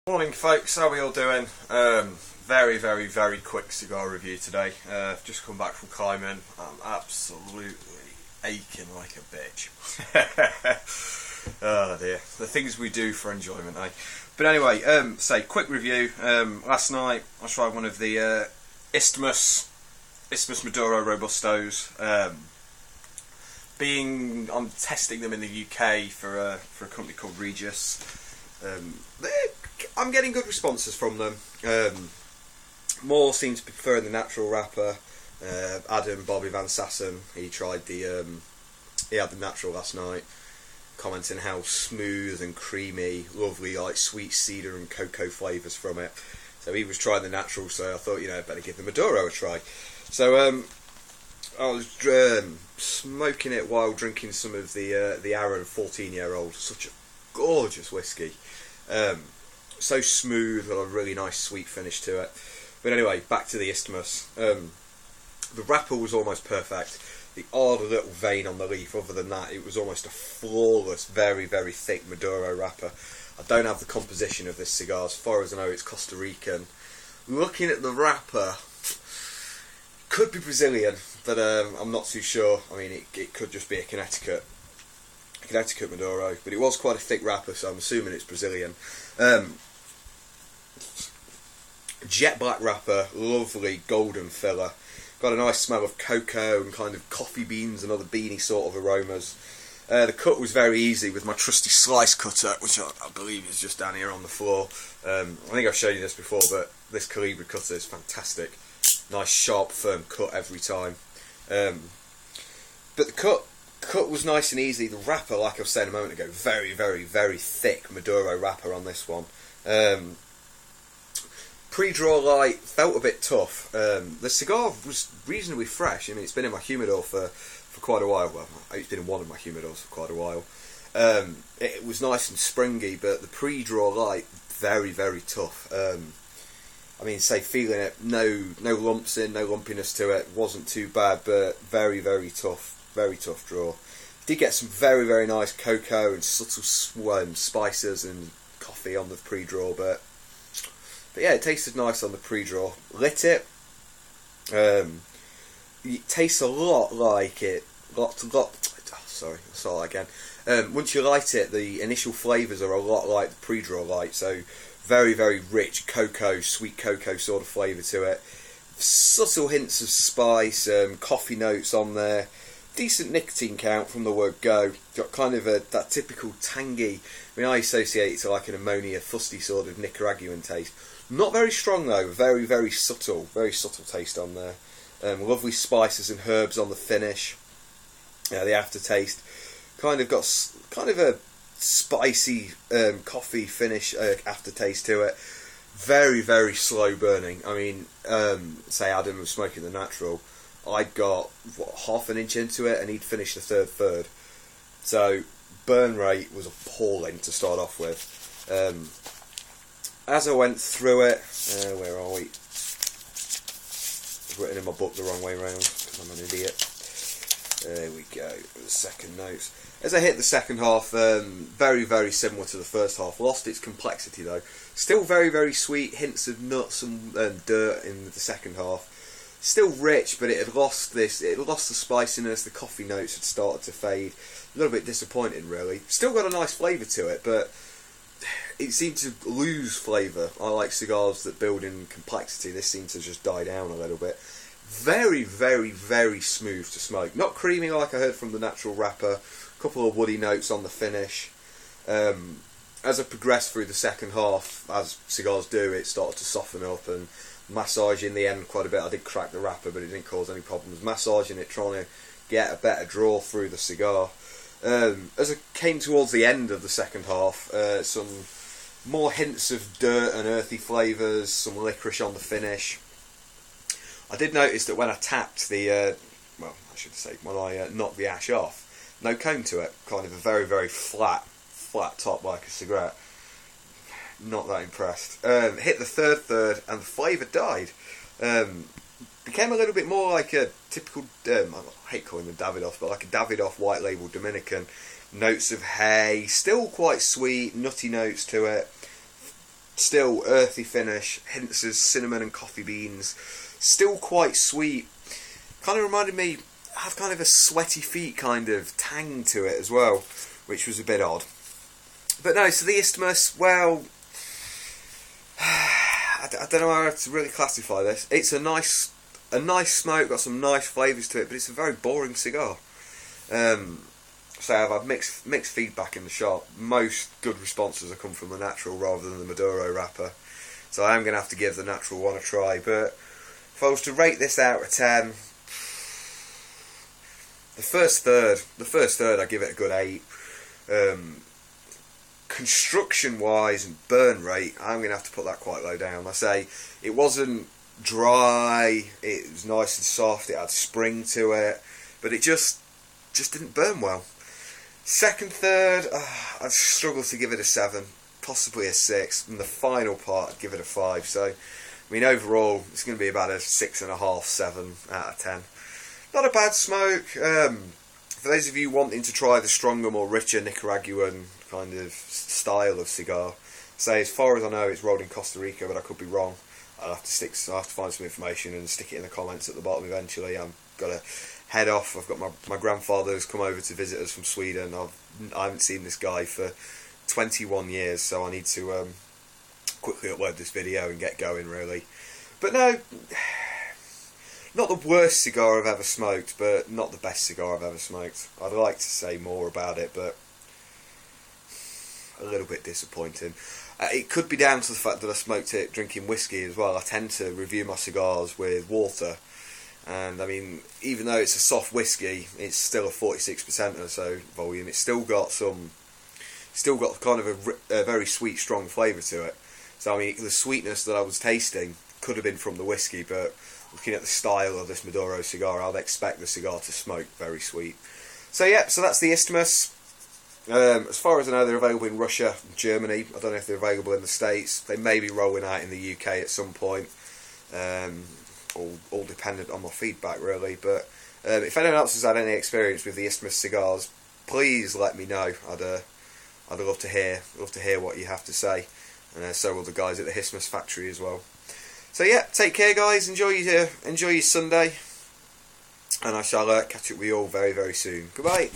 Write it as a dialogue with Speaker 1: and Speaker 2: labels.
Speaker 1: Morning folks, how are we all doing? Very quick cigar review today. Just come back from climbing. I'm absolutely aching like a bitch. Oh dear, the things we do for enjoyment, eh? But anyway, quick review. Last night I tried one of the Isthmus Maduro Robustos. I'm testing them in the UK for a company called Regis. I'm getting good responses from them. More seem to be preferring the natural wrapper. Bobby Van Sassen, he had the natural last night, commenting how smooth and creamy, lovely, like sweet cedar and cocoa flavours from it. So he was trying the natural, so I thought, I'd better give the Maduro a try. So I was smoking it while drinking some of the Aaron 14-year-old. Such a gorgeous whiskey. So smooth, got a really nice sweet finish to it. But anyway, back to the Isthmus. The wrapper was almost perfect. The odd little vein on the leaf, other than that, it was almost a flawless, very thick Maduro wrapper. I don't have the composition of this cigar. As far as I know, it's Costa Rican. Looking at the wrapper, could be Brazilian, but I'm not too sure. I mean, it could just be a Connecticut Maduro, but it was quite a thick wrapper, so I'm assuming it's Brazilian. Jet black wrapper, lovely golden filler. Got a nice smell of cocoa and kind of coffee beans and other beany sort of aromas. The cut was very easy with my trusty slice cutter, which I believe is just down here on the floor. I think I've shown you this before, but this Calibra cutter is fantastic. Nice sharp firm cut every time. But the cut was nice and easy. The wrapper, like I was saying a moment ago, very thick Maduro wrapper on this one. Pre-draw light, felt a bit tough. The cigar was reasonably fresh. I mean, it's been in my humidor for quite a while. Well, it's been in one of my humidors for quite a while. It was nice and springy, but the pre-draw light, very tough. I mean, feeling it, no lumps in, no lumpiness to it, wasn't too bad, but very tough draw. Did get some very nice cocoa and subtle spices and coffee on the pre-draw, but yeah, it tasted nice on the pre-draw. Lit it. It tastes a lot like it. Sorry, I'll start that again. Once you light it, the initial flavours are a lot like the pre-draw light. So very rich cocoa, sweet cocoa sort of flavour to it. Subtle hints of spice, coffee notes on there. Decent nicotine count from the word go. Got kind of that typical tangy. I mean, I associate it to like an ammonia fusty sort of Nicaraguan taste. Not very strong though. Very subtle taste on there. Lovely spices and herbs on the finish. The aftertaste kind of got a spicy coffee finish aftertaste to it. Very slow burning. I mean, say Adam was smoking the natural. I got half an inch into it and he'd finished the third. So burn rate was appalling to start off with. As I went through it, where are we? I've written in my book the wrong way round because I'm an idiot. There we go, the second notes. As I hit the second half, very similar to the first half. Lost its complexity though. Still very sweet, hints of nuts and dirt in the second half. Still rich, but it had lost the spiciness. The coffee notes had started to fade. A little bit disappointing, really. Still got a nice flavour to it, but it seemed to lose flavour. I like cigars that build in complexity. This seemed to just die down a little bit. Very smooth to smoke. Not creamy like I heard from the natural wrapper. A couple of woody notes on the finish. As I progressed through the second half, as cigars do, it started to soften up and massage in the end quite a bit. I did crack the wrapper, but it didn't cause any problems. Massaging it, trying to get a better draw through the cigar. As I came towards the end of the second half, some more hints of dirt and earthy flavours, some licorice on the finish. I did notice that when I tapped when I knocked the ash off, no cone to it, kind of a very flat top like a cigarette. Not that impressed. Hit the third and the flavour died. Became a little bit more like a typical, I hate calling them Davidoff, but like a Davidoff white label Dominican. Notes of hay, still quite sweet, nutty notes to it. Still earthy finish, hints of cinnamon and coffee beans. Still quite sweet. Kind of reminded me, had kind of a sweaty feet kind of tang to it as well, which was a bit odd. But no, so the Isthmus, well, I don't know how to really classify this. It's a nice smoke, got some nice flavours to it, but it's a very boring cigar. So I've had mixed feedback in the shop. Most good responses have come from the natural rather than the Maduro wrapper. So I am going to have to give the natural one a try. But if I was to rate this out of 10, the first third I give it a good 8. Construction wise and burn rate, I'm going to have to put that quite low down. I say it wasn't dry, it was nice and soft, it had spring to it, but it just didn't burn well. Second third, I'd struggle to give it a 7, possibly a 6, and the final part I'd give it a 5. So I mean overall it's going to be about a 6.5, 7 out of 10. Not a bad smoke. For those of you wanting to try the stronger, more richer Nicaraguan kind of style of cigar, say as far as I know it's rolled in Costa Rica, but I could be wrong. I'll have to find some information and stick it in the comments at the bottom eventually. I've got to head off. I've got my grandfather who's come over to visit us from Sweden. I haven't seen this guy for 21 years, so I need to quickly upload this video and get going really. But no, not the worst cigar I've ever smoked, but not the best cigar I've ever smoked. I'd like to say more about it, but a little bit disappointing. It could be down to the fact that I smoked it drinking whiskey as well. I tend to review my cigars with water, and I mean, even though it's a soft whiskey, it's still a 46% or so volume. It's still got kind of a very sweet, strong flavour to it. So I mean, the sweetness that I was tasting could have been from the whiskey, but looking at the style of this Maduro cigar, I'd expect the cigar to smoke very sweet. So yeah, so that's the Isthmus. As far as I know, they're available in Russia and Germany. I don't know if they're available in the States. They may be rolling out in the UK at some point. All dependent on my feedback, really. But if anyone else has had any experience with the Isthmus cigars, please let me know. I'd love to hear what you have to say, and so will the guys at the Isthmus factory as well. So yeah, take care, guys. Enjoy your Sunday, and I shall catch up with you all very, very soon. Goodbye.